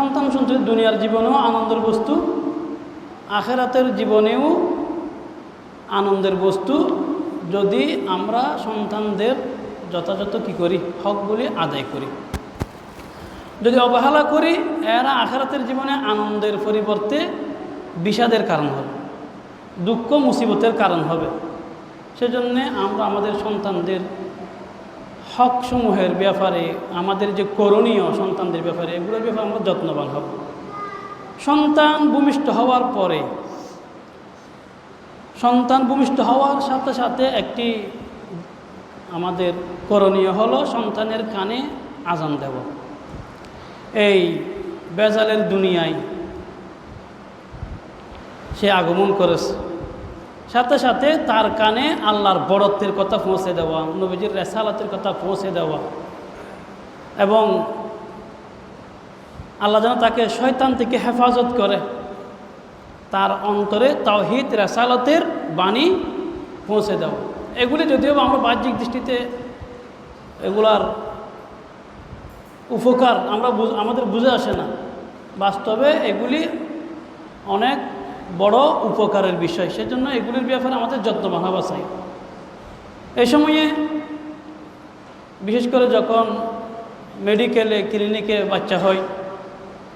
সন্তান সন্ততি দুনিয়ার জীবনেও আনন্দের বস্তু, আখেরাতের জীবনেও আনন্দের বস্তু, যদি আমরা সন্তানদের যথাযথ কী করি, হকগুলি আদায় করি। যদি অবহেলা করি, এরা আখেরাতের জীবনে আনন্দের পরিবর্তে বিষাদের কারণ হবে, দুঃখ মুসিবতের কারণ হবে। সেজন্যে আমরা আমাদের সন্তানদের হকসমূহের ব্যাপারে, আমাদের যে করণীয় সন্তানদের ব্যাপারে, এগুলোর ব্যাপারে আমরা যত্নবান হব। সন্তান ভূমিষ্ঠ হওয়ার পরে, সন্তান ভূমিষ্ঠ হওয়ার সাথে সাথে একটি আমাদের করণীয় হলো সন্তানের কানে আজান দেব। এই বেজালের দুনিয়ায় সে আগমন করেছে, সাথে সাথে তার কানে আল্লাহর বড়ত্বের কথা পৌঁছে দেওয়া, নবীজির রেসালাতের কথা পৌঁছে দেওয়া, এবং আল্লাহ যেন তাকে শয়তান থেকে হেফাজত করে, তার অন্তরে তাওহীদ রেসালাতের বাণী পৌঁছে দেওয়া। এগুলি যদিও আমরা বাহ্যিক দৃষ্টিতে এগুলার উপকার আমাদের বুঝে আসে না, বাস্তবে এগুলি অনেক বড় উপকারের বিষয়। সেজন্য এগুলির ব্যাপারে আমাদের যত্নবান হওয়া চাই। এই সময়ে বিশেষ করে যখন মেডিকেলে, ক্লিনিকে বাচ্চা হয়,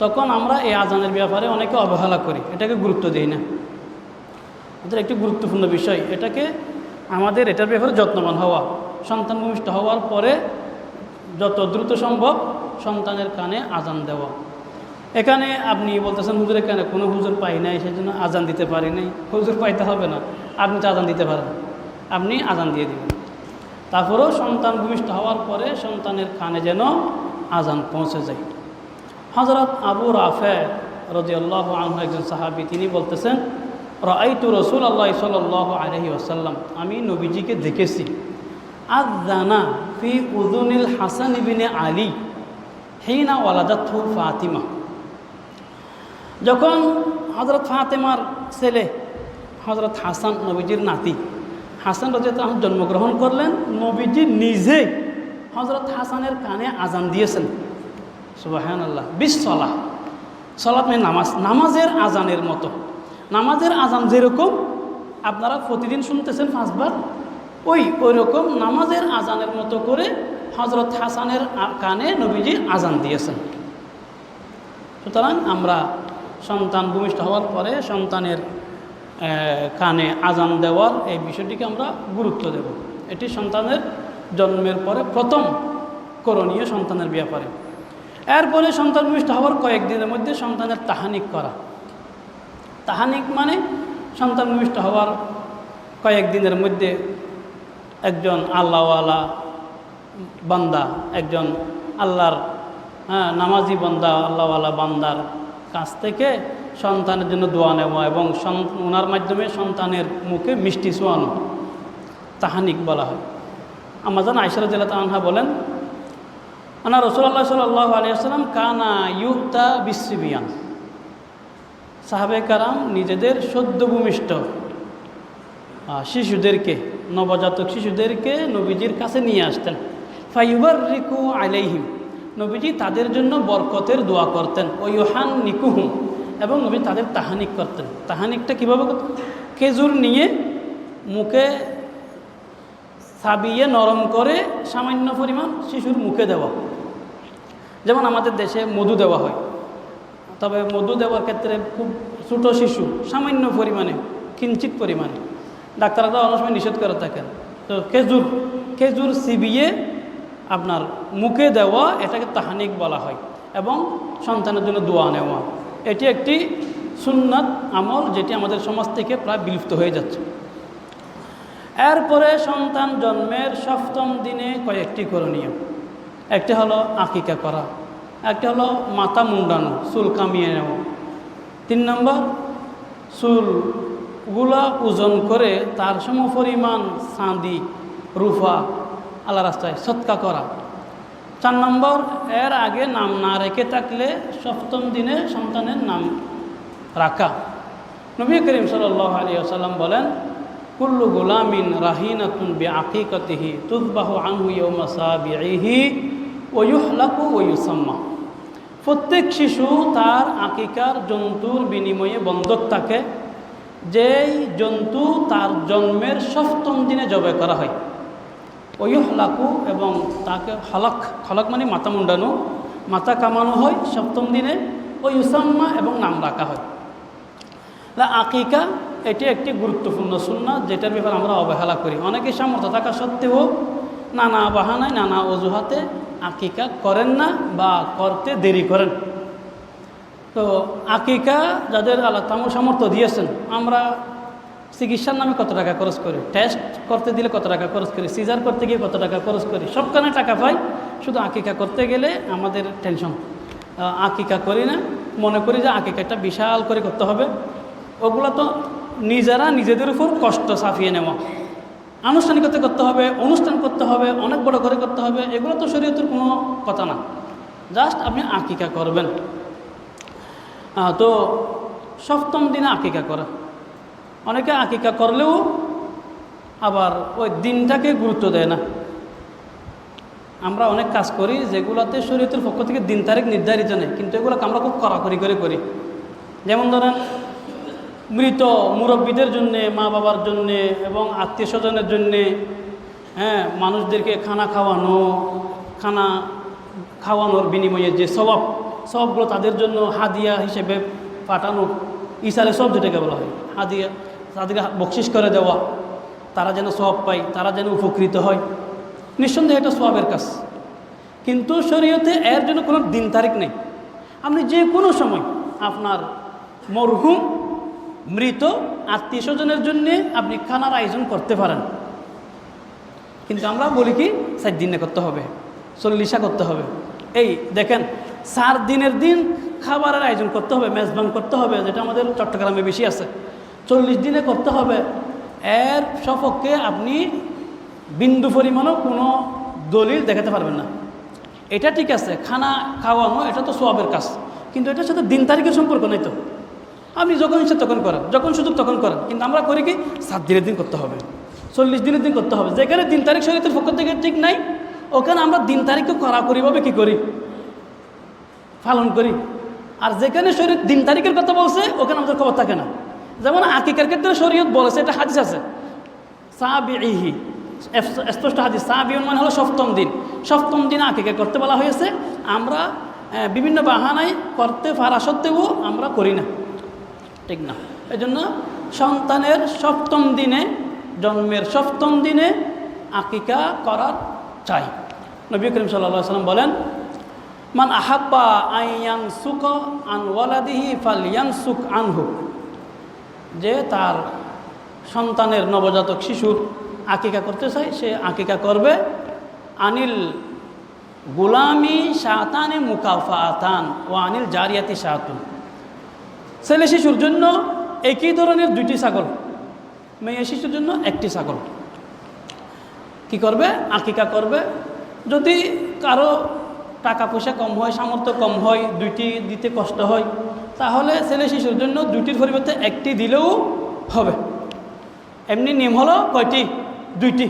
তখন আমরা এই আজানের ব্যাপারে অনেকে অবহেলা করি, এটাকে গুরুত্ব দিই না। এটা একটি গুরুত্বপূর্ণ বিষয়, এটার ব্যাপারে যত্নবান হওয়া। সন্তান ভূমিষ্ঠ হওয়ার পরে যত দ্রুত সম্ভব সন্তানের কানে আজান দেওয়া। এখানে আপনি বলতেছেন হুজুরের কানে কোনো হুজুর পাই নাই, সেই জন্য আজান দিতে পারি নাই। হুজুর পাইতে হবে না, আপনি তো আজান দিতে পারেন, আপনি আজান দিয়ে দিবেন। তারপরেও সন্তান ভূমিষ্ঠ হওয়ার পরে সন্তানের কানে যেন আজান পৌঁছে যায়। হযরত আবু রাফে রাদিয়াল্লাহু আনহু একজন সাহাবী, তিনি বলতেছেন, রাআইতু রাসূলুল্লাহ সাল্লাল্লাহু আলাইহি ওয়াসাল্লাম, আমি নবীজিকে দেখেছি, আযানা ফি উযুনিল হাসান ইবনে আলী হিনা ওয়ালাদাতহু ফাতিমা। যখন হযরত ফাতেমার ছেলে হযরত হাসান, নবীজির নাতি হাসান রাদিয়াল্লাহু আনহু জন্মগ্রহণ করলেন, নবীজি নিজে হযরত হাসানের কানে আজান দিয়েছেন। সুবহানাল্লাহ। বিসসালাহ, সালাত মানে নামাজ, নামাজের আজানের মতো। নামাজের আজান যেরকম আপনারা প্রতিদিন শুনতেছেন 5 বার, ওই রকম নামাজের আজানের মতো করে হযরত হাসানের কানে নবীজি আজান দিয়েছেন। সুতরাং আমরা সন্তান ভূমিষ্ঠ হওয়ার পরে সন্তানের কানে আজান দেওয়ার এই বিষয়টিকে আমরা গুরুত্ব দেব। এটি সন্তানের জন্মের পরে প্রথম করণীয় সন্তানের ব্যাপারে। এরপরে সন্তান ভূমিষ্ঠ হওয়ার কয়েকদিনের মধ্যে সন্তানের তাহানিক করা। তাহানিক মানে সন্তান ভূমিষ্ঠ হওয়ার কয়েকদিনের মধ্যে একজন আল্লাহওয়ালা বান্দা, একজন আল্লাহর নামাজি বান্দা, আল্লাহওয়ালা বান্দার কাছ থেকে সন্তানের জন্য দোয়া নেওয়া এবং ওনার মাধ্যমে সন্তানের মুখে মিষ্টি ছোঁয়ানো, তাহানিক বলা হয়। আম্মা জান আয়েশা রাদিয়াল্লাহু আনহা বলেন, আনা রাসূলুল্লাহ সাল্লাল্লাহু আলাইহি ওয়াসাল্লাম কানা ইউতা বিসসিবিয়ান, সাহাবায়ে কারাম নিজেদের সদ্য ভূমিষ্ঠ শিশুদেরকে, নবজাতক শিশুদেরকে নবীজির কাছে নিয়ে আসতেন। ফায়ুবাররিকু আলাইহিম, নবীজি তাদের জন্য বরকতের দোয়া করতেন। ও ইউহান্নিকুহুম, এবং নবী তাদের তাহানিক করতেন। তাহানিকটা কীভাবে করতেন? খেজুর নিয়ে মুখে সাবিয়ে নরম করে সামান্য পরিমাণ শিশুর মুখে দেওয়া। যেমন আমাদের দেশে মধু দেওয়া হয়, তবে মধু দেওয়ার ক্ষেত্রে খুব ছোটো শিশু সামান্য পরিমাণে, কিঞ্চিত পরিমাণে, ডাক্তাররা অনেক সময় নিষেধ করে থাকেন। তো খেজুর চিবিয়ে আপনার মুখে দেওয়া, এটাকে তাহানিক বলা হয়। এবং সন্তানের জন্য দোয়া নেওয়া, এটি একটি সুন্নাত আমল, যেটি আমাদের সমাজ থেকে প্রায় বিলুপ্ত হয়ে যাচ্ছে। এরপরে সন্তান জন্মের 7ম দিনে কয়েকটি করণীয়। একটি হলো আকিকা করা, একটি হলো মাথা মুন্ডানো, চুল কামিয়ে নেওয়া। 3 নম্বর, চুলগুলা ওজন করে তার সমপরিমাণ চাঁদি, রূপা আল্লাহ রাস্তায় সদকা করা। 4 নম্বর, এর আগে নাম না রেখে থাকলে 7ম দিনে সন্তানের নাম রাখা। নবী করিম সাল্লাল্লাহু আলাইহি ওয়াসাল্লাম বলেন, কুল্লু গুলামিন রাহিনাতুন বিআকিকাতিহি তুযবাহু আনহু ইয়াওমা সাবিহি ওয়া ইউহলাকু ওয়া ইউসাম্মা। প্রত্যেক শিশু তার আকিকার জন্তুর বিনিময়ে বন্ধক থাকে, যেই জন্তু তার জন্মের 7ম দিনে জবাই করা হয়। ওই হলাকু, এবং তাকে হলাক মানে মাথা মুন্ডানো, মাথা কামানো হয় 7ম দিনে। ওই ইউসাম্মা, এবং নাম রাখা হয়। আকিকা এটি একটি গুরুত্বপূর্ণ সুন্নাত, যেটার ব্যাপারে আমরা অবহেলা করি। অনেকে সামর্থ্য থাকা সত্ত্বেও নানা বাহানায়, নানা অজুহাতে আকিকা করেন না বা করতে দেরি করেন। তো আকিকা যাদের আল্লাহ তাআলা সামর্থ্য দিয়েছেন, আমরা চিকিৎসার নামে কত টাকা খরচ করি, টেস্ট করতে দিলে কত টাকা খরচ করি, সিজার করতে গিয়ে কত টাকা খরচ করি, সবখানে টাকা পাই। শুধু আকিকা করতে গেলে আমাদের টেনশন, আকিকা করি না, মনে করি যে আকিকাটা বিশাল করে করতে হবে। ওগুলো তো নিজেরা নিজেদের উপর কষ্ট চাপিয়ে নেওয়া। আনুষ্ঠানিকতা করতে হবে, অনুষ্ঠান করতে হবে, অনেক বড় করে করতে হবে, এগুলো তো শরীয়তের কোনো কথা না। জাস্ট আপনি আকিকা করবেন। তো 7ম দিনে আকিকা করা, অনেকে আকিকা করলেও আবার ওই দিনটাকে গুরুত্ব দেয় না। আমরা অনেক কাজ করি যেগুলোতে শরীয়তের পক্ষ থেকে দিন তারিখ নির্ধারিত নেই, কিন্তু এগুলোকে আমরা খুব কড়াকড়ি করে করি। যেমন ধরেন মৃত মুরব্বীদের জন্যে, মা বাবার জন্যে, এবং আত্মীয় স্বজনের জন্যে, মানুষদেরকে খানা খাওয়ানোর বিনিময়ে যে সবগুলো তাদের জন্য হাদিয়া হিসেবে পাঠানো, ইসারে সব যেটাকে বলা হয় হাদিয়া, তাদেরকে বকশিস করে দেওয়া, তারা যেন সওয়াব পায়, তারা যেন উপকৃত হয়। নিঃসন্দেহে এটা সওয়াবের কাজ, কিন্তু শরীয়তে এর জন্য কোনো দিন তারিখ নেই। আপনি যে কোনো সময় আপনার মরহুম মৃত আত্মীয় স্বজনের জন্যে আপনি খানার আয়োজন করতে পারেন। কিন্তু আমরা বলি কি 4 দিনে করতে হবে, 40 করতে হবে। এই দেখেন 4 দিনের দিন খাবারের আয়োজন করতে হবে, মেজবান করতে হবে, যেটা আমাদের চট্টগ্রামে বেশি আছে। 40 দিনে করতে হবে। এর সপক্ষে আপনি বিন্দু পরিমাণও কোনো দলিল দেখাতে পারবেন না। এটা ঠিক আছে, খানা খাওয়ানো এটা তো সওয়াবের কাজ, কিন্তু এটার সাথে দিন তারিখের সম্পর্ক নেই। তো আপনি যখন ইচ্ছা তখন করেন, যখন সুযোগ তখন করেন, কিন্তু আমরা করি কি 7 দিনের দিন করতে হবে, 40 দিনের দিন করতে হবে। যেখানে দিন তারিখ শরীয়তের পক্ষ থেকে ঠিক নাই, ওখানে আমরা দিন তারিখকে কড়াকড়িভাবে কী করি, পালন করি। আর যেখানে শরীয়ত দিন তারিখের কথা বলছে, ওখানে আমাদের খবর থাকে না। যেমন আকিকার ক্ষেত্রে শরীয়ত বলেছে, এটা হাদিস আছে, সাবিহি, স্পষ্ট হাদিস। সাবিউন মানে হলো 7ম দিন। 7ম দিন আকিকা করতে বলা হয়েছে। আমরা বিভিন্ন বাহানায় করতে পারা সত্ত্বেও আমরা করি না, ঠিক না। এই জন্য সন্তানের 7ম দিনে, জন্মের 7ম দিনে আকিকা করার চাই। নবী করিম সাল্লাল্লাহু আলাইহি ওয়াসাল্লাম বলেন, মান আহাব্বা আইয়ানসুক আন ওয়ালাদিহি ফালইয়ানসুক আনহু, যে তার সন্তানের নবজাতক শিশুর আকিকা করতে চায়, সে আকিকা করবে। আনিল গুলামি শাতানে মুকাফাতান ও আনিল জারিয়াতি শাতুন, ছেলে শিশুর জন্য একই ধরনের 2টি ছাগল, মেয়ে শিশুর জন্য 1টি ছাগল কি করবে, আকিকা করবে। যদি কারো টাকা পয়সা কম হয়, সামর্থ্য কম হয়, 2টি দিতে কষ্ট হয়, তাহলে ছেলে শিশুর জন্য 2টির পরিবর্তে 1টি দিলেও হবে। এমনি নিয়ম হলো কয়টি, 2টি।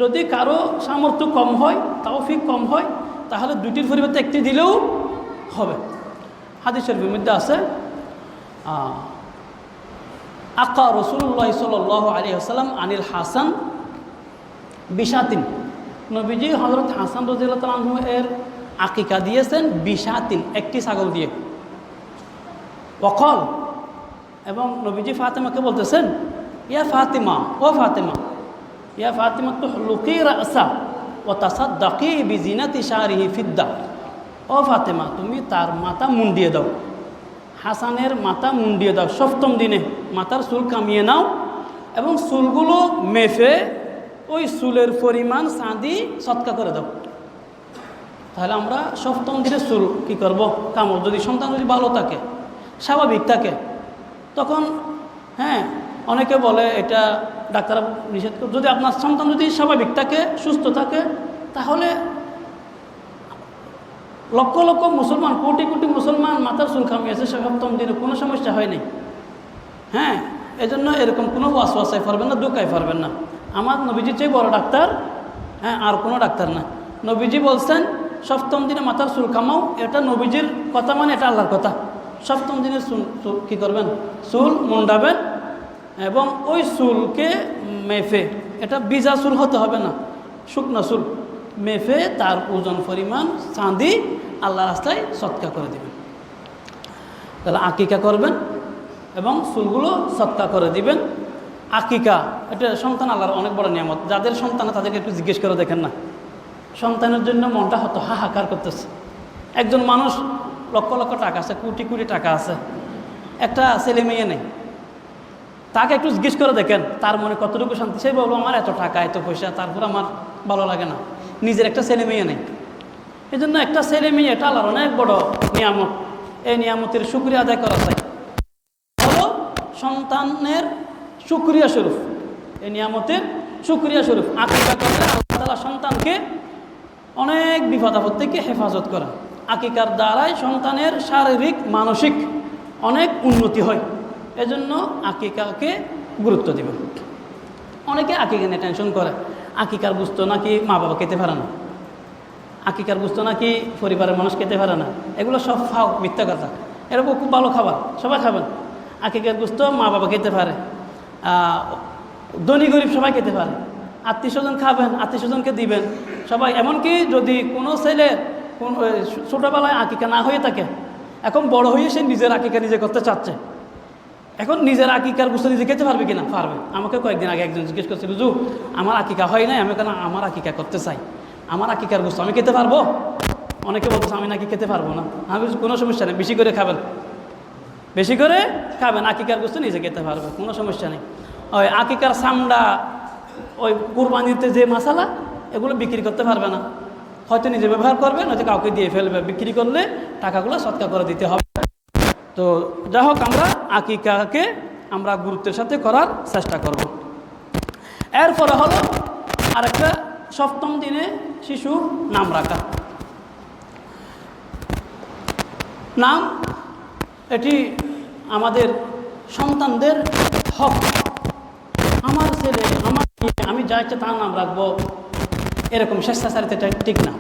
যদি কারো সামর্থ্য কম হয়, তাওফিক কম হয়, তাহলে 2টির পরিবর্তে 1টি দিলেও হবে। হাদিস শরীফের মধ্যে আছে, আকা রাসূলুল্লাহ সাল্লাল্লাহু আলাইহি ওয়াসাল্লাম আনিল হাসান বিশাতিন, নবীজি হযরত হাসান রাদিয়াল্লাহু তাআলা আনহু এর আকিকা দিয়েছেন বিশাতিন, 1টি ছাগল দিয়ে। ওয়াকাল, এবং নবীজি ফাতেমাকে বলতেছেন, ইয়া ফাতিমা, ও ফাতেমা, ইয়া ফাতিমা তুহলুকি রাসা ওয়া তাসাদ্দাকি বিজিনাতি শারিহি ফিদ্দা, ও ফাতেমা তুমি তার মাথা মুন্ডিয়ে দাও, হাসানের মাথা মুন্ডিয়ে দাও। 7ম দিনে মাথার চুল কামিয়ে নাও, এবং চুলগুলো মেপে ওই চুলের পরিমাণ চাঁদি সৎকা করে দাও। তাহলে আমরা 7ম দিনে চুল কী করবো, কামড়। যদি সন্তান যদি ভালো থাকে, স্বাভাবিক থাকে, তখন অনেকে বলে এটা ডাক্তার নিষেধ করে। যদি আপনার সন্তান যদি স্বাভাবিক থাকে, সুস্থ থাকে, তাহলে লক্ষ লক্ষ মুসলমান, কোটি কোটি মুসলমান মাথার চুল কামিয়েছে 7ম দিনে, কোনো সমস্যা হয়নি। এজন্য এরকম কোনো ওয়াসওয়াসায় পারবেন না, দুঃখায় পারবেন না। আমার নবীজির চেয়ে বড় ডাক্তার আর কোনো ডাক্তার না। নবীজি বলছেন সপ্তম দিনে মাথার চুল কামাও, এটা নবীজির কথা, মানে এটা আল্লাহর কথা। সপ্তম দিনে কী করবেন? চুল মুন্ডাবেন এবং ওই চুলকে মেফে, এটা বিজা চুল হতে হবে না, শুকনো চুল মেফে তার ওজন পরিমাণ চাঁদি আল্লাহ রাস্তায় সৎকা করে দেবেন। তাহলে আকিকা করবেন এবং চুলগুলো সৎকা করে দিবেন। আকিকা এটা সন্তান আল্লাহর অনেক বড় নিয়ামত। যাদের সন্তান তাদেরকে একটু জিজ্ঞেস করে দেখেন না, সন্তানের জন্য মনটা হতো হাহাকার করতেছে। একজন মানুষ লক্ষ লক্ষ টাকা আছে, কোটি কোটি টাকা আছে, একটা ছেলে মেয়ে নেই, তাকে একটু জিজ্ঞেস করে দেখেন তার মনে কতটুকু শান্তি। সে বলবো আমার এত টাকা এত পয়সা, তারপর আমার ভালো লাগে না, নিজের একটা ছেলে মেয়ে নেই। এই জন্য একটা ছেলে মেয়ে এটা আল্লাহর অনেক বড় নিয়ামত। এই নিয়ামতের শুকরিয়া আদায় করা চাই, হলো সন্তানের শুকরিয়া স্বরূপ, এই নিয়ামতের শুকরিয়া স্বরূপ। আকিকা করলে আল্লাহ তাআলা সন্তানকে অনেক বিপদ আপদ থেকে হেফাজত করেন। আকিকার দ্বারাই সন্তানের শারীরিক মানসিক অনেক উন্নতি হয়। এজন্য আকিকাকে গুরুত্ব দিবেন। অনেকে আকিকা নিয়ে টেনশন করে, আকিকার বুঝতো নাকি মা বাবা খেতে পারে না, আকিকার বুঝতো নাকি পরিবারের মানুষ খেতে পারে না। এগুলো সব ফাও, মিথ্যা কথা। এরকম খুব ভালো খাবার, সবাই খাবেন। আকিকার বুঝতো মা বাবা খেতে পারে, ধনী গরিব সবাই খেতে পারে, আত্মীয় স্বজন খাবেন, আত্মীয় স্বজনকে দিবেন সবাই। এমনকি যদি কোনো ছেলে ছোটোবেলায় আকিকা না হয়ে থাকে, এখন বড় হয়ে সে নিজের আকিকা নিজে করতে চাচ্ছে, এখন নিজের আকিকার বুঝতে নিজে খেতে পারবে কিনা? পারবে। আমাকে কয়েকদিন আগে একজন জিজ্ঞেস করছিল, হুজুর আমার আকিকা হয় নাই, আমি কেন আমার আকিকা করতে চাই, আমার আকিকার বুঝতে আমি খেতে পারবো? অনেকে বলতেছে আমি নাকি খেতে পারবো না। আমি কোনো সমস্যা নেই, বেশি করে খাবেন, বেশি করে খাবেন, আকিকার বুঝতে নিজে খেতে পারবে, কোনো সমস্যা নেই। ওই আকিকার সামডা, ওই কুরবানিতে যে মশালা, এগুলো বিক্রি করতে পারবে না, হয়তো নিজে ব্যবহার করবে, নয়তো কাউকে দিয়ে ফেলবে। বিক্রি করলে টাকাগুলো সৎকা করে দিতে হবে। তো যাই হোক, আমরা আকিকাকে আমরা গুরুত্বের সাথে করার চেষ্টা করব। এরপরে হলো আরেকটা, সপ্তম দিনে শিশুর নাম রাখা। নাম এটি আমাদের সন্তানদের হক। আমার ছেলে, আমার মেয়ে, আমি যা ইচ্ছা তার নাম রাখবো, এরকম স্বেচ্ছাচারিতা ঠিক না,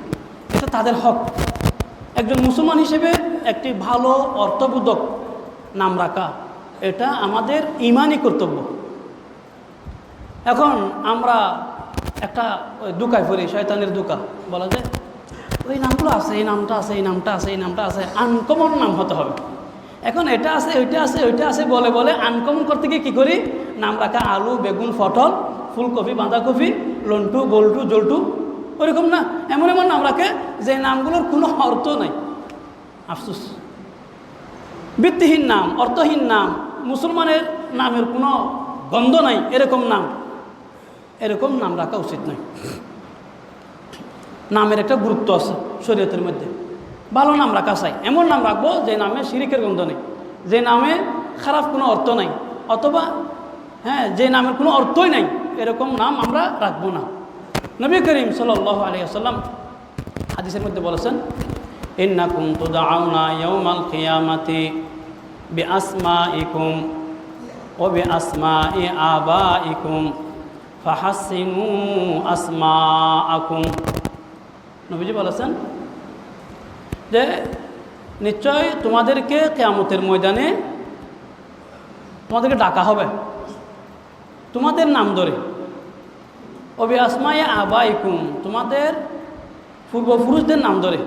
এটা তাদের হক। একজন মুসলমান হিসেবে একটি ভালো অর্থবোধক নাম রাখা, এটা আমাদের ইমানি কর্তব্য। এখন আমরা একটা দুকায় পড়ি, শয়তানের দুকা বলা যায়, ওই নামগুলো আছে, এই নামটা আছে, এই নামটা আছে, এই নামটা আছে, আনকমন নাম হতে হবে। এখন এটা আছে, ওইটা আছে, ওইটা আছে বলে বলে আনকমন করতে গিয়ে কী করি? নাম রাখা আলু, বেগুন, পটল, ফুলকপি, বাঁধাকপি, লন্টু, বল্টু, জল্টু, ওইরকম না, এমন এমন নাম রাখে যে নামগুলোর কোনো অর্থ নাই। আফসোস, ভিত্তিহীন নাম, অর্থহীন নাম, মুসলমানের নামের কোনো গন্ধ নাই, এরকম নাম, এরকম নাম রাখা উচিত নয়। নামের একটা গুরুত্ব আছে শরীয়তের মধ্যে। ভালো নাম রাখা চাই, এমন নাম রাখবো যে নামে শিরিকের গন্ধ নেই, যে নামে খারাপ কোনো অর্থ নাই, অথবা যে নামের কোনো অর্থই নাই, এরকম নাম আমরা রাখবো না। নবী করিম সাল্লাল্লাহু আলাইহি ওয়াসাল্লাম হাদিসের মধ্যে বলেছেন, ইন্নাকুম তুদআউনা ইয়াউমাল কিয়ামাতি বিআসমাইকুম ওয়া বিআসমাই আবাইকুম ফাহাসিনু আসমাআকুম। নবীজি বলেছেন যে নিশ্চয় তোমাদেরকে কিয়ামতের ময়দানে তোমাদেরকে ডাকা হবে তোমাদের নাম ধরে, ওবি আসমায়ে আবাইকুম, তোমাদের পূর্বপুরুষদের নাম ধরে,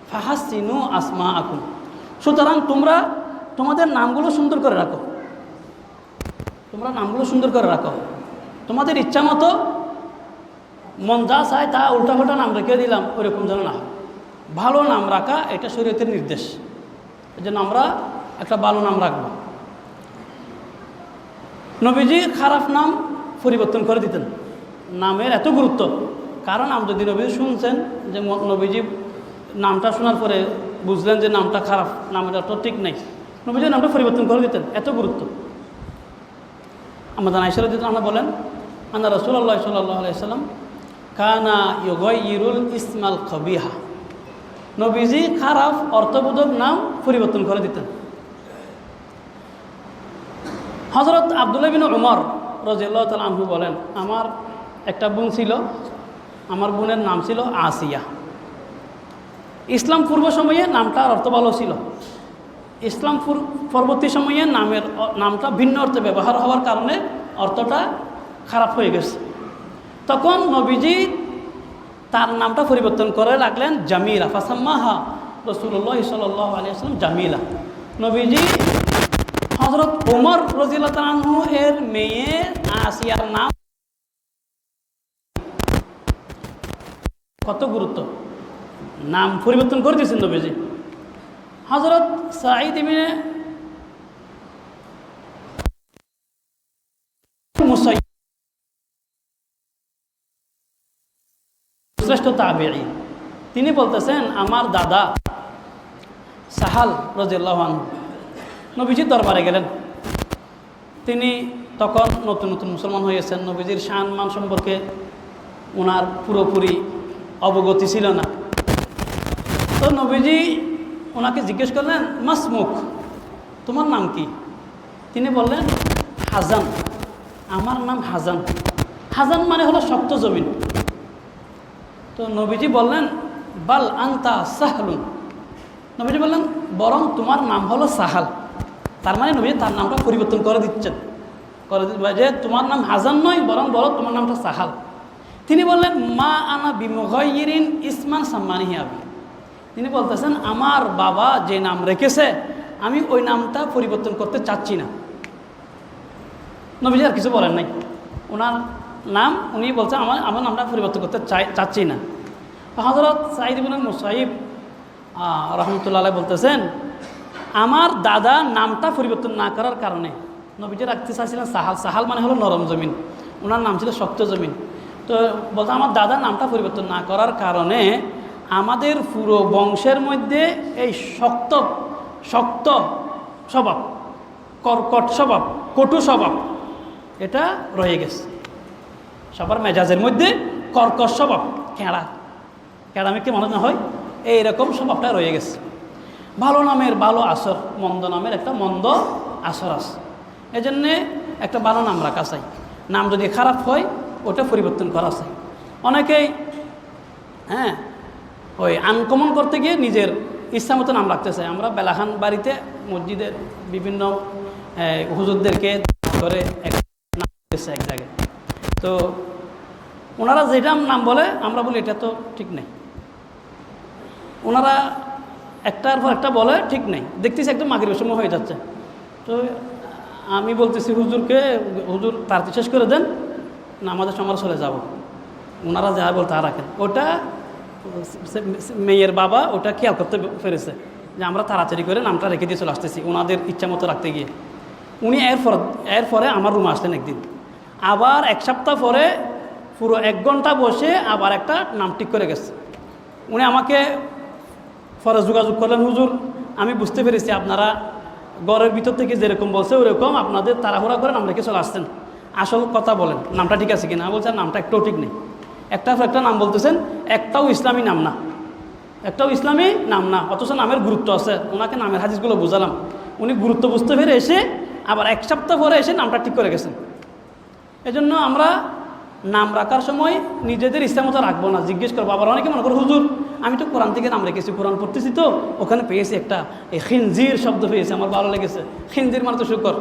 ফাহাসিনু আসমা আকুম, সুতরাং তোমরা তোমাদের নামগুলো সুন্দর করে রাখো, তোমরা নামগুলো সুন্দর করে রাখো। তোমাদের ইচ্ছা মতো মন যা চায় তা উল্টাপাল্টা নাম রেখে দিলাম, ওইরকম যেন না হয়। ভালো নাম রাখা এটা শরীয়তের নির্দেশ, এই জন্য আমরা একটা ভালো নাম রাখবো। নবীজি খারাপ নাম পরিবর্তন করে দিতেন, নামের এত গুরুত্ব। কারণ নাম যদি নবীজি শুনছেন, যে নবীজি নামটা শোনার পরে বুঝলেন যে নামটা খারাপ, নামের অর্থ ঠিক নেই, নবীজি নামটা পরিবর্তন করে দিতেন, এত গুরুত্ব। আমাদের আয়েশা রাদিয়াল্লাহু আনহা বলেন, আন্না রাসূলুল্লাহ সাল্লাল্লাহু আলাইহি ওয়াসাল্লাম কানা ইউগাইয়িরুল ইসমাল কবিহা, নবীজি খারাপ অর্থবোধক নাম পরিবর্তন করে দিতেন। হযরত আব্দুল্লাহ বিন উমর রাদিয়াল্লাহু তাআলা আনহু বলেন, আমার একটা বোন ছিল, আমার বোনের নাম ছিল আসিয়া। ইসলাম পূর্ব সময়ে নামটার অর্থ ভালো ছিল, ইসলাম পরবর্তী সময়ে নামটা ভিন্ন অর্থে ব্যবহার হওয়ার কারণে অর্থটা খারাপ হয়ে গেছে। তখন নবীজি তার নামটা পরিবর্তন করে রাখলেন জামিলা, ফাসাম্মাহা রাসূলুল্লাহ সাল্লাল্লাহু আলাইহি ওয়াসাল্লাম জামিলা। নবীজি হযরত ওমর রাদিয়াল্লাহু আনহু এর মেয়ে আসিয়ার নাম কত গুরুত্ব, নাম পরিবর্তন করে দিয়েছেন নবীজি। হযরত সাঈদ ইবনে মুসাইয়্যিব শ্রেষ্ঠ তাবেঈ, তিনি বলতেছেন আমার দাদা সাহাল রাদিয়াল্লাহু আনহু নবীজির দরবারে গেলেন। তিনি তখন নতুন নতুন মুসলমান হয়েছেন, নবীজির শান মান সম্পর্কে ওনার পুরোপুরি অবগতি ছিল না। তো নবীজি ওনাকে জিজ্ঞেস করলেন মাসমুক, তোমার নাম কি? তিনি বললেন হাজান, আমার নাম হাজান। হাজান মানে হলো শক্ত জমিন। তো নবীজি বললেন বাল আনতা সাহলুন, নবীজি বললেন বরং তোমার নাম হলো সাহাল। তার মানে নবীজি তার নামটা পরিবর্তন করে দিচ্ছেন, যে তোমার নাম হাজান নয়, বরং বলো তোমার নামটা সাহাল। তিনি বললেন মা আনা বিমুগাইরিন ইসমান সাম্মানিহি আবি, তিনি বলতেছেন আমার বাবা যে নাম রেখেছে আমি ওই নামটা পরিবর্তন করতে চাচ্ছি না। নবীজি আর কিছু বলেন নাই, ওনার নাম উনি বলছেন আমার নামটা পরিবর্তন করতে চাচ্ছি না। হযরত সাঈদ ইবনে মুসাইয়্যিব রাহমাতুল্লাহ আলাইহি বলতেছেন আমার দাদা নামটা পরিবর্তন না করার কারণে, নবীজি রাখতে চাইছিলেন সাহাল, সাহাল মানে হলো নরম জমিন, ওনার নাম ছিল শক্ত জমিন। তো বলতে আমার দাদা নামটা পরিবর্তন না করার কারণে আমাদের পুরো বংশের মধ্যে এই শক্ত শক্ত স্বভাব, কর্কট স্বভাব, কটু স্বভাব এটা রয়ে গেছে। সবার মেজাজের মধ্যে কর্কশ স্বভাব, কেড়ামেকে মনে না হয়, এইরকম স্বভাবটা রয়ে গেছে। ভালো নামের ভালো আসর, মন্দ নামের একটা মন্দ আসর আছে। এই জন্যে একটা ভালো নাম রাখা চাই, নাম যদি খারাপ হয় ওটা পরিবর্তন করা চাই। অনেকেই ওই আনকমন করতে গিয়ে নিজের ইচ্ছা মতো নাম রাখতে চায়। আমরা বেলাখান বাড়িতে মসজিদের বিভিন্ন হুজুরদেরকে করে এক জায়গায়, তো ওনারা যেটা নাম বলে আমরা বলি এটা তো ঠিক নেই, ওনারা একটার পর একটা বলে ঠিক নেই, দেখতেছি একদম মাগরিবের সময় হয়ে যাচ্ছে। তো আমি বলতেছি হুজুরকে, হুজুর তাড়াতাড়ি শেষ করে দেন, নামাজের সময় চলে যাব। ওনারা যা বল তা রাখেন। ওটা মেয়ের বাবা ওটা খেয়াল করতে পেরেছে যে আমরা তাড়াতাড়ি করে নামটা রেখে দিয়ে চলে আসতেছি ওনাদের ইচ্ছা মতো রাখতে গিয়ে। উনি এরপরে আমার রুমে আসলেন একদিন, আবার এক সপ্তাহ পরে পুরো 1 ঘন্টা বসে আবার একটা নাম ঠিক করে গেছে। উনি আমাকে পরে যোগাযোগ করলেন, হুজুর আমি বুঝতে পেরেছি আপনারা ঘরের ভিতর থেকে যেরকম বলছে ওরকম আপনাদের তাড়াহুড়া করে নাম রেখে চলে আসছেন, আসল কথা বলেন নামটা ঠিক আছে কিনা। বলছে নামটা একটাও ঠিক নেই, একটার পর একটা নাম বলতেছেন, একটাও ইসলামী নাম না, একটাও ইসলামী নাম না, অথচ নামের গুরুত্ব আছে। ওনাকে নামের হাদিসগুলো বুঝালাম, উনি গুরুত্ব বুঝতে পেরে এসে আবার 1 সপ্তাহ পরে এসে নামটা ঠিক করে গেছেন। এজন্য আমরা নাম রাখার সময় নিজেদের ইচ্ছা মতো রাখবো না, জিজ্ঞেস করবো। আবার অনেকে মনে করো হুজুর আমি তো কোরআন থেকে নাম রেখেছি, কোরআন পড়তেছি তো ওখানে পেয়েছি একটা এই খিনজির শব্দ পেয়েছি, আমার ভালো লেগেছে। খিনজির মানে তো শুকর,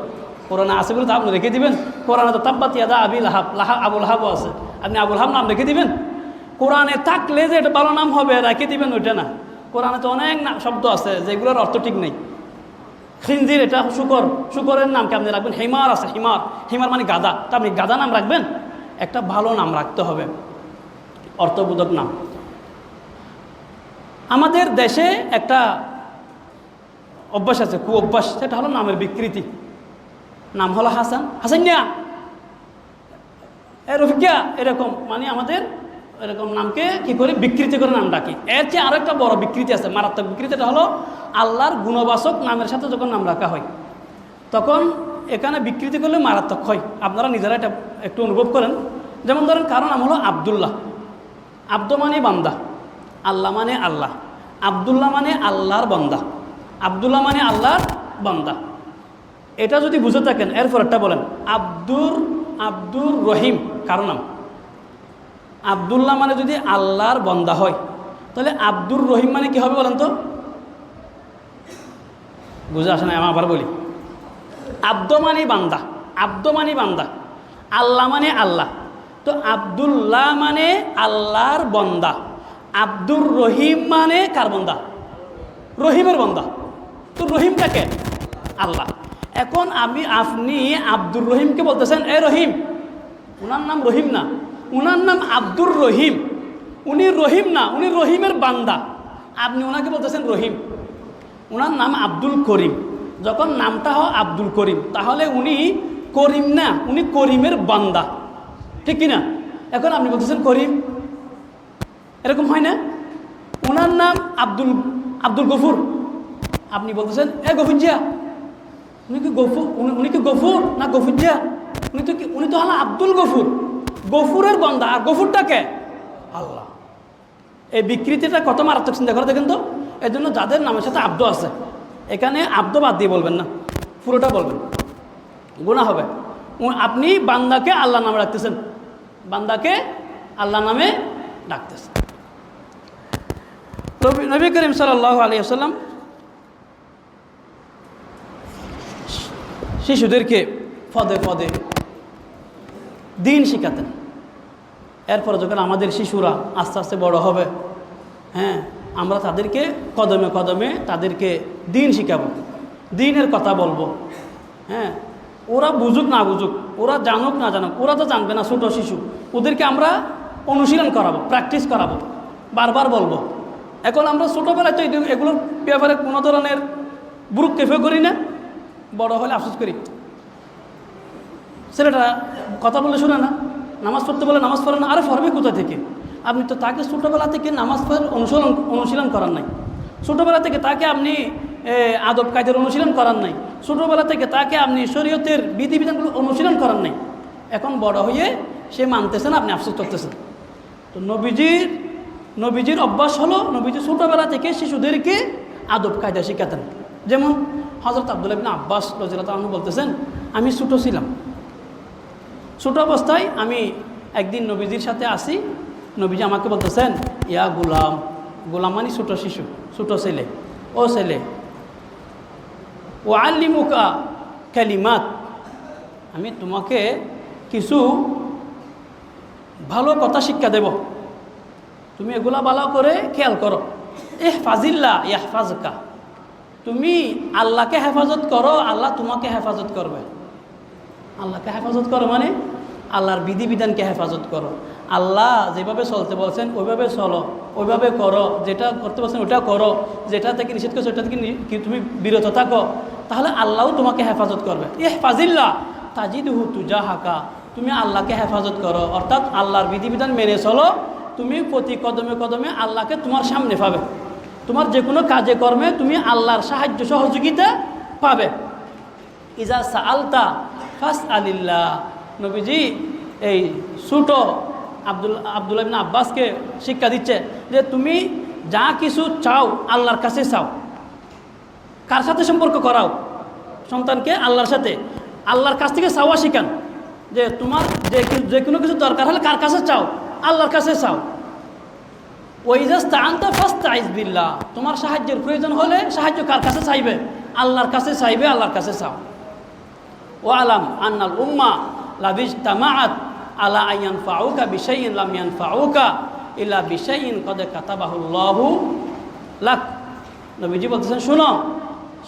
কোরআনে আছে বলে তো আপনি রেখে দিবেন। কোরআনে তো তাব্বাত ইয়াদা আবি লাহাব, আবুল হাবও আছে, আপনি আবুল হাব নাম রেখে দিবেন। কোরআনে থাকলে যে এটা ভালো নাম হবে রেখে দিবেন ওইটা না, কোরআনে তো অনেক শব্দ আছে যেগুলোর অর্থ ঠিক নেই। খিনজির এটা শুকর, শুকরের নামকে আপনি রাখবেন। হিমার আছে, হিমার, হিমার মানে গাধা, তা আপনি গাধা নাম রাখবেন? একটা ভালো নাম রাখতে হবে, অর্থবোধক নাম। আমাদের দেশে একটা অভ্যাস আছে, অভ্যাস, সেটা হলো নামের বিকৃতি। নাম হলো হাসান, হাসানিয়া, রফিকিয়া, এরকম মানে আমাদের এরকম নামকে কি করে বিকৃতি করে নাম ডাকি। এর চেয়ে আরো একটা বড় বিকৃতি আছে, মারাত্মক বিকৃতিটা হলো আল্লাহর গুণবাচক নামের সাথে যখন নাম রাখা হয় তখন এখানে বিকৃতি করলে মারাত্মক হয়। আপনারা নিজেরা এটা একটু অনুভব করেন। যেমন ধরেন কারো নাম হলো আব্দুল্লাহ, আব্দ মানে বান্দা, আল্লাহ মানে আল্লাহ, আব্দুল্লাহ মানে আল্লাহর বান্দা, আব্দুল্লাহ মানে আল্লাহর বান্দা। এটা যদি বুঝে থাকেন এরপর একটা বলেন আব্দুর রহিম কারো নাম। আব্দুল্লাহ মানে যদি আল্লাহর বান্দা হয় তাহলে আব্দুর রহিম মানে কি হবে বলেন তো? বুঝে আসে না, আমি আবার বলি। আব্দ মানে বান্দা, আব্দ মানে বান্দা, আল্লাহ মানে আল্লাহ। তো আব্দুল্লাহ মানে আল্লাহর বন্দা, আব্দুর রহিম মানে কার বন্দা? রহিমের বন্দা। তো রহিম কাকে? আল্লাহ। এখন আপনি আব্দুর রহিমকে বলতেছেন এ রহিম, উনার নাম রহিম না, উনার নাম আব্দুর রহিম। উনি রহিম না, উনি রহিমের বান্দা। আপনি ওনাকে বলতেছেন রহিম। ওনার নাম আব্দুল করিম। যখন নামটা হয় আব্দুল করিম, তাহলে উনি করিম না, উনি করিমের বান্দা, ঠিক কিনা? এখন আপনি বলতেছেন করিম, এরকম হয় না? ওনার নাম আব্দুল গফুর, আপনি বলতেছেন এ গফুরজিয়া। উনি কি গফুর না গফুরজিয়া? উনি তো হলো আব্দুল গফুর, গফুরের বান্দা। আর গফুরটাকে আল্লাহ। এই বিকৃতিটা কত মারাত্মক, চিন্তা করে দেখেন তো। এই জন্য যাদের নামের সাথে আব্দ আছে, এখানে আব্দ বাদ দিয়ে বলবেন না, পুরোটা বলবেন, গুনাহ হবে। আপনি বান্দাকে আল্লাহ নামে রাখতেছেন, বান্দাকে আল্লাহ নামে ডাকতেছেন। নবী করিম সাল্লাল্লাহু আলাইহি ওয়াসাল্লাম শিশুদেরকে পদে পদে দিন শিখাতেন। এরপর যখন আমাদের শিশুরা আস্তে আস্তে বড় হবে, হ্যাঁ, আমরা তাদেরকে কদমে কদমে তাদেরকে দিন শিখাবো, দিনের কথা বলবো। হ্যাঁ, ওরা বুঝুক না বুঝুক, ওরা জানুক না জানুক, ওরা তো জানবে না, ছোটো শিশু, ওদেরকে আমরা অনুশীলন করাবো, প্র্যাকটিস করাবো, বারবার বলবো। এখন আমরা ছোটোবেলায় তো এগুলোর ব্যাপারে কোনো ধরনের ভ্রুক্ষেপও করি না, বড় হলে আফসোস করি। ছেলেটা কথা বলে শোনে না, নামাজ পড়তে বলে নামাজ পড়ে না। আরে পড়বে কোথা থেকে? আপনি তো তাকে ছোটোবেলা থেকে নামাজ পড়ার অনুশীলন করার নাই, ছোটোবেলা থেকে তাকে আপনি আদব কায়দার অনুশীলন করার নাই, ছোটোবেলা থেকে তাকে আপনি শরীয়তের বিধিবিধানগুলো অনুশীলন করার নাই। এখন বড় হয়ে সে মানতেছেন, আপনি আফসোস করতেছেন। তো নবীজির অভ্যাস হলো, নবীজি ছোটোবেলা থেকে শিশুদেরকে আদব কায়দা শিখাতেন। যেমন হযরত আব্দুল্লাহ ইবনে আব্বাস রাদিয়াল্লাহু আনহু বলতেছেন, আমি ছোটো ছিলাম, ছোটো অবস্থায় আমি একদিন নবীজির সাথে আসি, নবীজি আমাকে বলতেছেন ইয়া গোলাম, গোলাম মানে ছোটো শিশু, ছোটো ছেলে, ও ছেলে, ও আল্লিমুকা কালিমাত, আমি তোমাকে কিছু ভালো কথা শিক্ষা দেব, তুমি এগুলা ভালো করে খেয়াল করো। ইহফাজিল্লাহ ইয়াহফাজকা, তুমি আল্লাহকে হেফাজত করো, আল্লাহ তোমাকে হেফাজত করবে। আল্লাহকে হেফাজত করো মানে আল্লাহর বিধিবিধানকে হেফাজত করো। আল্লাহ যেভাবে চলতে বলছেন ওইভাবে চলো, ওইভাবে করো, যেটা করতে বলছেন ওটা করো, যেটা থেকে নিষেধ করছো ওটা থেকে তুমি বিরত থাকো, তাহলে আল্লাহও তোমাকে হেফাজত করবে। ইহফাজিল্লাহ তাজিদহু তুজাহাকা, তুমি আল্লাহকে হেফাজত করো, অর্থাৎ আল্লাহর বিধিবিধান মেনে চলো, তুমি প্রতি কদমে কদমে আল্লাহকে তোমার সামনে পাবে। তোমার যে কোনো কাজে কর্মে তুমি আল্লাহর সাহায্য সহযোগিতা পাবে। ইজা সাআলতা ফাসআলিল্লাহ, নবীজি এই ছোটো আব্দুল্লাহ ইবনে আব্বাসকে শিক্ষা দিচ্ছে যে তুমি যা কিছু চাও আল্লাহর কাছে চাও। কার সাথে সম্পর্ক করাও? সন্তানকে আল্লাহর সাথে, আল্লাহর কাছ থেকে চাওয়া শিখান। যে তোমার যে কোনো কিছু দরকার হলে কার কাছে চাও? আল্লাহর কাছে চাও। ওয়াইজাস্তাআনতা ফাস্তাইজ বিল্লাহ, তোমার সাহায্যের প্রয়োজন হলে সাহায্য কার কাছে চাইবে? আল্লাহর কাছে চাইবে, আল্লাহর কাছে চাও। ওয়ালাম আন্নাল উম্মা লাবিজতামাআত আলা আইয়ানফাউকা বিশাইইন লাম ইয়ানফাউকা ইল্লা বিশাইইন কদ কাতাবাহুল্লাহু লাক। নবীজি বলতেছেন, শোনো,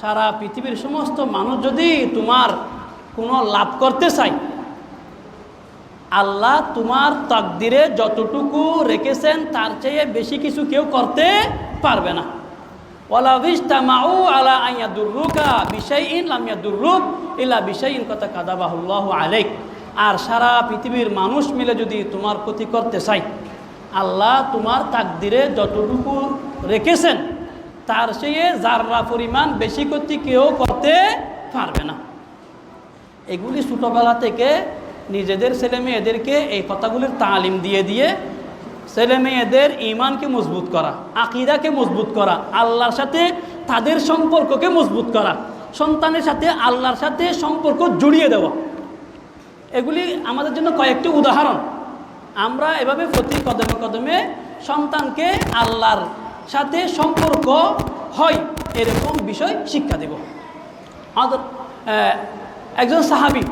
সারা পৃথিবীর সমস্ত মানুষ যদি তোমার কোনো লাভ করতে চায়, আল্লাহ তোমার তাকদিরে যতটুকু রেখেছেন তার চেয়ে বেশি কিছু কেউ করতে পারবে না। ওয়ালা বিজতামাউ আলা আইয়াদুররুকা বিশাইইন লাম ইয়াদুররুক ইল্লা বিশাইইন কদ কাতাবাহুল্লাহু আলাইক। আর সারা পৃথিবীর মানুষ মিলে যদি তোমার ক্ষতি করতে চায়, আল্লাহ তোমার তাকদিরে যতটুকু রেখেছেন তার চেয়ে যাররা পরিমাণ বেশি ক্ষতি কেউ করতে পারবে না। এগুলি ছোটোবেলা থেকে নিজেদের ছেলে মেয়েদেরকে এই কথাগুলির তালিম দিয়ে দিয়ে ছেলে মেয়েদের ঈমানকে মজবুত করা, আকীদাকে মজবুত করা, আল্লাহর সাথে তাদের সম্পর্ককে মজবুত করা, সন্তানের সাথে আল্লাহর সাথে সম্পর্ক জড়িয়ে দেওয়া। এগুলি আমাদের জন্য কয়েকটি উদাহরণ। আমরা এভাবে প্রতি কদমে কদমে সন্তানকে আল্লাহর সাথে সম্পর্ক হয় এরকম বিষয় শিক্ষা দেব। একজন সাহাবী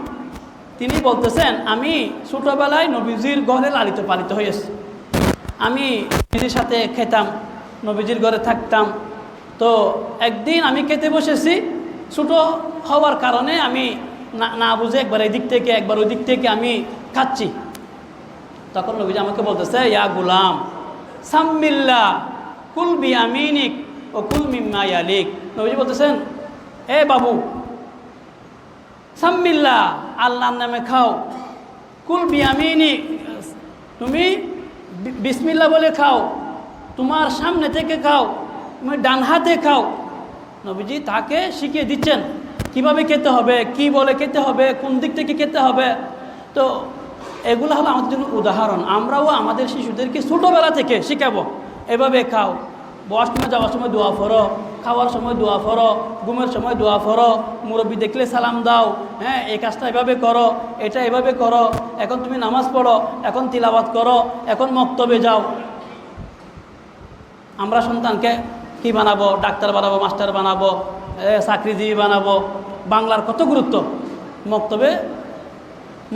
তিনি বলতেছেন, আমি ছোটোবেলায় নবীজির ঘরে লালিত পালিত হয়েছি। আমি নবীজির সাথে খেতাম, নবীজির ঘরে থাকতাম। তো একদিন আমি খেতে বসেছি, ছোটো হওয়ার কারণে আমি না বুঝে একবার এই দিক থেকে একবার ওই দিক থেকে আমি খাচ্ছি। তখন নবীজি আমাকে বলতেছে, ইয়া গুলাম সাম্মিল্লাহ কুল বিয়ামিনিক ও কুল মিম্মা ইয়ালিক। নবীজি বলতেছেন, এ বাবু সাম্মিল্লাহ, আল্লাহর নামে খাও, কুল বিয়ামিনিক, তুমি বিসমিল্লাহ বলে খাও, তোমার সামনে থেকে খাও, তুমি ডান হাতে খাও। নবীজি তাকে শিখিয়ে দিচ্ছেন কিভাবে খেতে হবে, কি বলে খেতে হবে, কোন দিক থেকে খেতে হবে। তো এগুলো হলো আমাদের জন্য উদাহরণ। আমরাও আমাদের শিশুদেরকে ছোটোবেলা থেকে শিখাবো, এভাবে খাও, ওয়াশরুমে যাওয়ার সময় দোয়া পড়ো, খাওয়ার সময় দোয়া পড়ো, ঘুমের সময় দোয়া পড়ো, মুরব্বি দেখলে সালাম দাও, হ্যাঁ এই কাজটা এভাবে করো, এটা এভাবে করো, এখন তুমি নামাজ পড়ো, এখন তিলাওয়াত করো, এখন মক্তবে যাও। আমরা সন্তানকে কি বানাবো? ডাক্তার বানাবো, মাস্টার বানাবো, চাকরিজীবী বানাবো। বাংলার কত গুরুত্ব,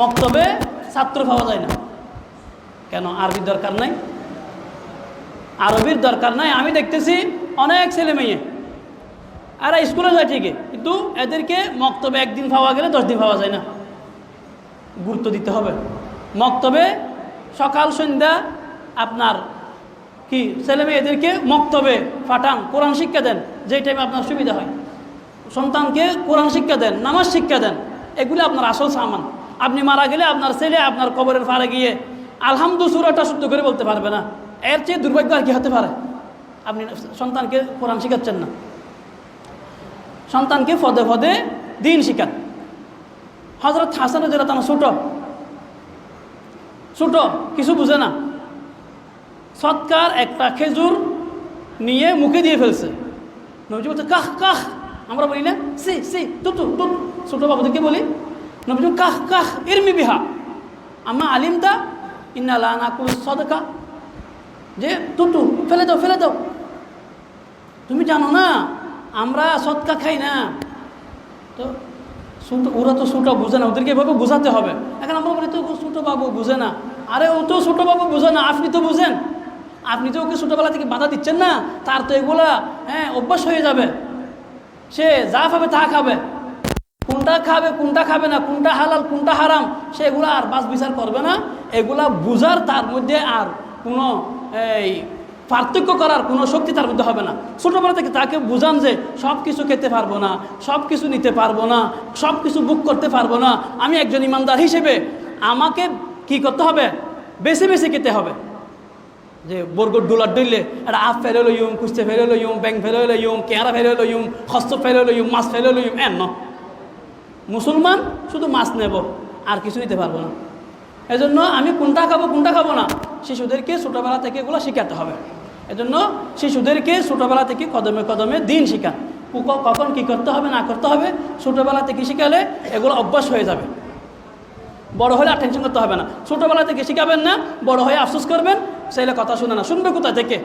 মক্তবে ছাত্র পাওয়া যায় না কেন? আরবির দরকার নাই, আরবির দরকার নাই। আমি দেখতেছি অনেক ছেলে মেয়ে আর স্কুলে যায় ঠিকই, কিন্তু এদেরকে মক্তবে একদিন পাওয়া গেলে 10 দিন পাওয়া যায় না। গুরুত্ব দিতে হবে। মক্তবে সকাল সন্ধ্যা আপনার কি ছেলে মেয়েদেরকে মক্তবে পাঠান, কোরআন শিক্ষা দেন, যেই টাইমে আপনার সুবিধা হয়। সন্তানকে কোরআন শিক্ষা দেন, নামাজ শিক্ষা দেন, এগুলো আপনার আসল সামান। আপনি মারা গেলে আপনার ছেলে আপনার কবরের পাড়ে গিয়ে আলহামদুলিল্লাহ সূরাটা শুদ্ধ করে বলতে পারবে না। এর চেয়ে দুর্ভাগ্য আর কি হতে পারে? আপনি সন্তানকে কোরআন শিখাচ্ছেন না। সন্তানকে পদে পদে দিন শিখান। হযরত হাসান রাদিয়াল্লাহু তাআলা ছোট কিছু বুঝে না, সৎকার একটা খেজুর নিয়ে মুখে দিয়ে ফেলছে। নবীজি বলছে কাহ কাহ, আমরা বলি না সি সি তুতু তুত, ছোটো বাবুদেরকে বলি। নবীজি কাহ কাহ ইরমি বিহা আমা আলিমতা ইন্না লা নাকুলু সাদকা, যে তুতু ফেলে দাও ফেলে দাও, তুমি জানো না আমরা সৎকা খাই না। তো ওরা তো ছোটো বুঝে না, ওদেরকে এভাবে বোঝাতে হবে। এখন আমরা বলি তো ছোটো বাবু বুঝে না। আরে ও তো ছোটো বাবু বুঝে না, আপনি তো বুঝেন। আপনি তো ওকে ছোটোবেলা থেকে বাধা দিচ্ছেন না, তার তো এগুলা অভ্যাস হয়ে যাবে। সে যা খাবে তা খাবে, কোনটা খাবে কোনটা খাবে না, কোনটা হালাল কোনটা হারাম, সে এগুলো আর বাছ বিচার করবে না। এগুলা বুঝার তার মধ্যে আর কোনো পার্থক্য করার কোনো শক্তি তার মধ্যে হবে না। ছোটোবেলা থেকে তাকে বুঝান যে সব কিছু খেতে পারবো না, সব কিছু নিতে পারবো না, সব কিছু বুক করতে পারবো না। আমি একজন ইমানদার হিসেবে আমাকে কি করতে হবে? বেশি বেশি খেতে হবে। যে বরগর ডোলার ডইলে এটা আপ ফেলে লইম, কুস্তে ফেলে লইম, ব্যাং ফেলে লইম, কেঁড়া ফেলে লইম, হস্ত ফেলে লইম, মাছ ফেলে লইম, ন মুসলমান শুধু মাছ নেব আর কিছু নিতে পারবো না। এজন্য আমি কোনটা খাবো না, শিশুদেরকে ছোটোবেলা থেকে এগুলো শেখাতে হবে। এজন্য শিশুদেরকে ছোটোবেলা থেকে কদমে কদমে দিন শেখান। কখন কি করতে হবে না করতে হবে ছোটোবেলা থেকে শিখালে এগুলো অভ্যাস হয়ে যাবে। বড় হলে আর টেনশন করতে হবে না। ছোটোবেলা থেকে শিখাবেন না, বড় হয়ে আফসোস করবেন, ছেলে কথা শুনে না, শুনবে কোথা থেকে?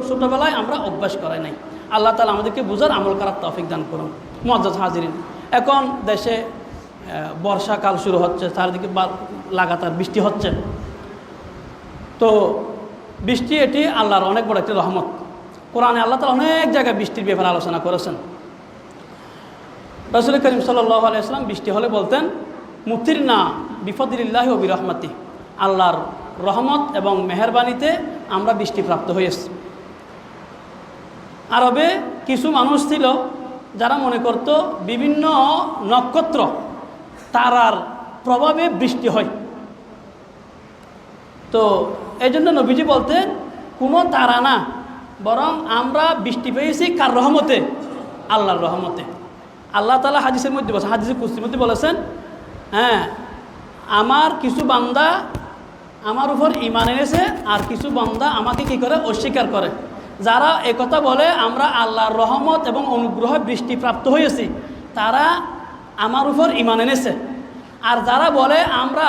ছোটোবেলায় আমরা অভ্যাস করাই নাই। আল্লাহ তাআলা আমাদেরকে বুঝার আমল করার তৌফিক দান করুন। মুআজ্জাজ হাজিরিন, এখন দেশে বর্ষাকাল শুরু হচ্ছে, চারিদিকে লাগাতার বৃষ্টি হচ্ছে। তো বৃষ্টি এটি আল্লাহর অনেক বড় একটি রহমত। কোরআনে আল্লাহ তাআলা অনেক জায়গায় বৃষ্টির ব্যাপারে আলোচনা করেছেন। রাসূল করিম সাল্লাল্লাহু আলাইহি ওয়াসাল্লাম বৃষ্টি হলে বলতেন, মুতিরনা বিফদলিল্লাহি ওয়া বিরহমাতি, আল্লাহর রহমত এবং মেহেরবানিতে আমরা বৃষ্টিপ্রাপ্ত হয়েছি। আরবে কিছু মানুষ ছিল যারা মনে করত বিভিন্ন নক্ষত্র তারার প্রভাবে বৃষ্টি হয়। তো এই জন্য নবীজি বলতেন কোনো তারা না, বরং আমরা বৃষ্টি পেয়েছি কার রহমতে? আল্লাহর রহমতে। আল্লাহ তাআলা হাদিসের মধ্যে বলেছেন, হাদিসে কুদসির মধ্যে বলেছেন, আমার কিছু বান্দা আমার উপর ঈমান এনেছে আর কিছু বান্দা আমাকে কি করে? অস্বীকার করে। যারা একথা বলে আমরা আল্লাহর রহমত এবং অনুগ্রহে বৃষ্টিপ্রাপ্ত হয়েছি, তারা আমার উপর ঈমান এনেছে। আর যারা বলে আমরা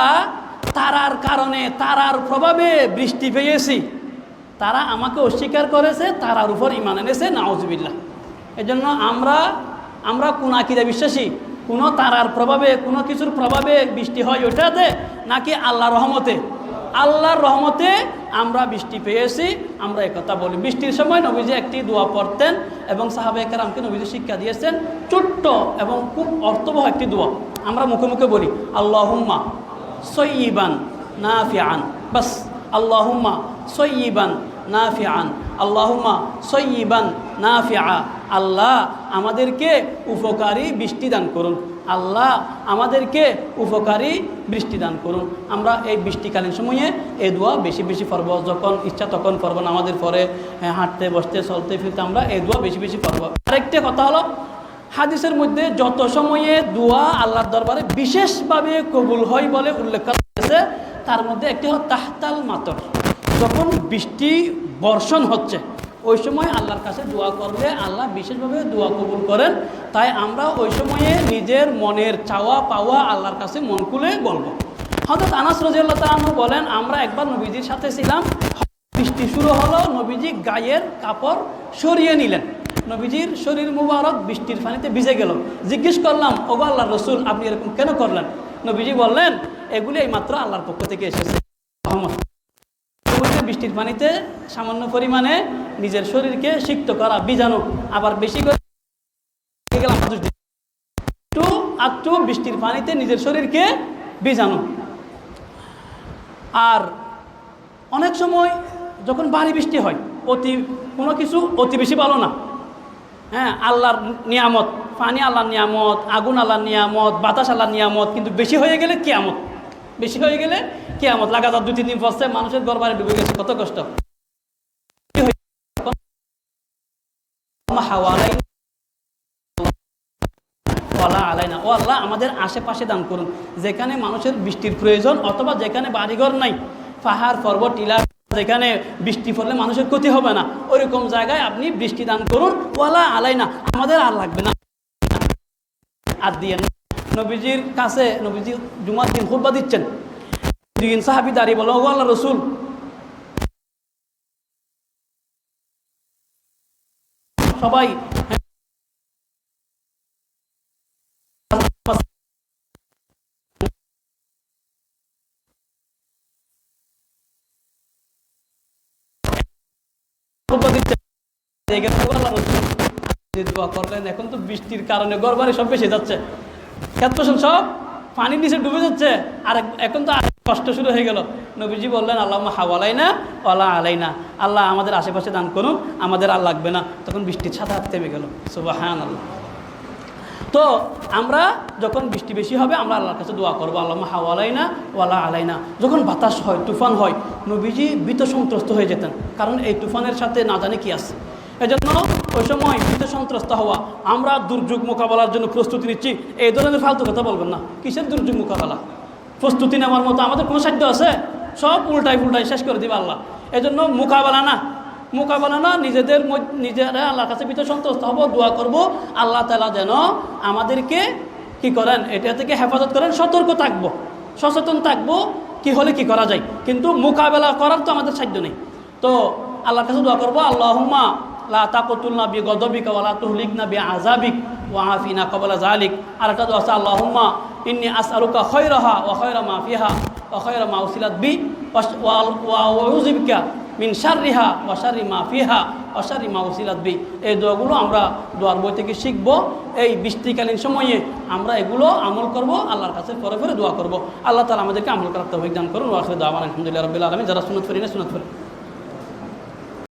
তারার কারণে তারার প্রভাবে বৃষ্টি পেয়েছি, তারা আমাকে অস্বীকার করেছে, তারার উপর ঈমান এনেছে, নাউজুবিল্লাহ। এজন্য আমরা কোন আকীদা বিশ্বাসী? কোনো তারার প্রভাবে, কোনো কিছুর প্রভাবে বৃষ্টি হয় ওটাতে, নাকি আল্লাহর রহমতে? আল্লাহর রহমতে আমরা বৃষ্টি পেয়েছি, আমরা একথা বলি। বৃষ্টির সময় নবীজি একটি দোয়া পড়তেন এবং সাহাবায়ে কেরামকে নবীজি শিক্ষা দিয়েছেন, ছোট্ট এবং খুব অর্থবহ একটি দোয়া। আমরা মুখে মুখে বলি আল্লাহুম্মা সয়্যিবান নাফিআন, বাস আল্লাহুম্মা সয়্যিবান নাফিআন, আল্লাহুম্মা সয়্যিবান নাফিআ। আল্লাহ আমাদেরকে উপকারী বৃষ্টি দান করুন, আল্লাহ আমাদেরকে উপকারী বৃষ্টি দান করুন। আমরা এই বৃষ্টিকালীন সময়ে এই দোয়া বেশি বেশি পড়ব, যখন ইচ্ছা তখন পড়ব, আমাদের পরে হাঁটতে বসতে চলতে ফিরতে আমরা এই দোয়া বেশি বেশি পড়ব। আরেকটা কথা হলো, হাদিসের মধ্যে যত সময়ে দোয়া আল্লাহর দরবারে বিশেষভাবে কবুল হয় বলে উল্লেখ করা হয়েছে, তার মধ্যে একটি হলো তাহতাল মাতর, যখন বৃষ্টি বর্ষণ হচ্ছে ওই সময় আল্লাহর কাছে দোয়া করলে আল্লাহ বিশেষভাবে দোয়া কবুল করেন। তাই আমরা ওই সময়ে নিজের মনের চাওয়া পাওয়া আল্লাহর কাছে মন খুলে বলবো। হযরত আনাস রাদিয়াল্লাহু তাআলা আনহু বলেন, আমরা একবার নবীজির সাথে ছিলাম, বৃষ্টি শুরু হলো, নবীজি গায়ের কাপড় সরিয়ে নিলেন, নবীজির শরীর মুবারক বৃষ্টির পানিতে ভিজে গেল। জিজ্ঞেস করলাম, ওগো আল্লাহর রাসূল, আপনি এরকম কেন করলেন? নবীজি বললেন, এগুলি এইমাত্র আল্লাহর পক্ষ থেকে এসেছে। বৃষ্টির পানিতে সামান্য পরিমাণে নিজের শরীরকে সিক্ত করা, বীজাণু, আবার বেশি করে একটু বৃষ্টির পানিতে নিজের শরীরকে বীজাণু। আর অনেক সময় যখন ভারী বৃষ্টি হয়, কোনো কিছু অতি বেশি ভালো না। হ্যাঁ, আল্লাহর নিয়ামত, পানি আল্লাহর নিয়ামত, আগুন আল্লাহর নিয়ামত, বাতাস আল্লাহর নিয়ামত, কিন্তু বেশি হয়ে গেলে কিয়ামত। বেশি হয়ে গেলে কিয়ামত। লাগাতার 2-3 দিন পড়ছে, মানুষের ঘর বাড়ি ডুবে গেছে, কত কষ্ট। আলাইনা, ও আল্লাহ আমাদের আশেপাশে দান করুন, যেখানে মানুষের বৃষ্টির প্রয়োজন, অথবা যেখানে বাড়িঘর নাই, পাহাড় পর্বত টিলা, যেখানে বৃষ্টি পড়লে মানুষের ক্ষতি হবে না, ওইরকম জায়গায় আপনি বৃষ্টি দান করুন। ওয়ালা আলাইনা, আমাদের আর লাগবে না, আর দিয়ে। নবীজির কাছে, নবীজি জুমার দিন খুতবা দিচ্ছেন, 2 সাহাবী দাঁড়িয়ে বলল, ও আল্লাহর রাসূল, সবাই করলেন, এখন তো বৃষ্টির কারণে ঘর বাড়ি সব ভেসে যাচ্ছে, ক্ষেত ফসল সব পানির নিচে ডুবে যাচ্ছে, আর এখন তো কষ্ট শুরু হয়ে গেল। নবীজি বললেন, আল্লাহুম্মা হাওয়ালাইনা ওয়ালা আলাইনা, আল্লাহ আমাদের আশেপাশে দান করুন, আমাদের আর লাগবে না। তখন বৃষ্টির ছাতা থেমে গেল। সুবহানাল্লাহ। তো আমরা যখন বৃষ্টি বেশি হবে, আমরা আল্লাহর কাছে দোয়া করবো, আল্লাহুম্মা হাওয়ালাইনা ওয়ালা আলাইনা। যখন বাতাস হয়, তুফান হয়, নবীজি ভীত সন্ত্রস্ত হয়ে যেতেন, কারণ এই তুফানের সাথে না জানে কি আছে। এজন্য ওই সময় ভীত সন্ত্রস্ত হওয়া, আমরা দুর্যোগ মোকাবেলার জন্য প্রস্তুতি নিচ্ছি, এই ধরনের ফালতু কথা বলবেন না। কিসের দুর্যোগ মোকাবেলা? প্রস্তুতি নেওয়ার মতো আমাদের কোনো সাধ্য আছে? সব উল্টাই শেষ করে দিবে আল্লাহ। এজন্য মোকাবেলা না, নিজেরা আল্লাহর কাছে ভীত সন্ত্রস্ত হবো, দোয়া করব, আল্লাহ তাআলা যেন আমাদেরকে কি করেন, এটা থেকে হেফাজত করেন, সতর্ক থাকবো, সচেতন থাকবো, কি হলে কি করা যায়। কিন্তু মোকাবেলা করার তো আমাদের সাধ্য নেই। তো আল্লাহর কাছে দোয়া করবো, আল্লাহুম্মা লা তাকতুলনা বিগদবিকা ওয়া লা তুহলিকনা বিআযাবিক ওয়া আফিনা ক্বাবলা যালিক। আর একটা দোয়া আছে, আল্লাহুম্মা ইন্নী আসআলুকা খায়রাহা ওয়া খায়রা মা ফিহা ওয়া খায়রা মা উসিলাত বি ওয়া আউযু বিকা মিন শাররিহা ওয়া শাররি মা ফিহা ওয়া শাররি মা উসিলাত বি। এই দোয়াগুলো আমরা দোয়ার বই থেকে শিখবো। এই বৃষ্টিকালীন সময়ে আমরা এগুলো আমল করব, আল্লাহর কাছে পরে দোয়া করব। আল্লাহ তাআলা আমাদেরকে আমল করার তৌফিক দান করুন। ওয়া আখিরু দাওয়ানা আলহামদুলিল্লাহি রাব্বিল আলামিন। যারা সুন্নাত পড়েন সুন্নাত পড়েন।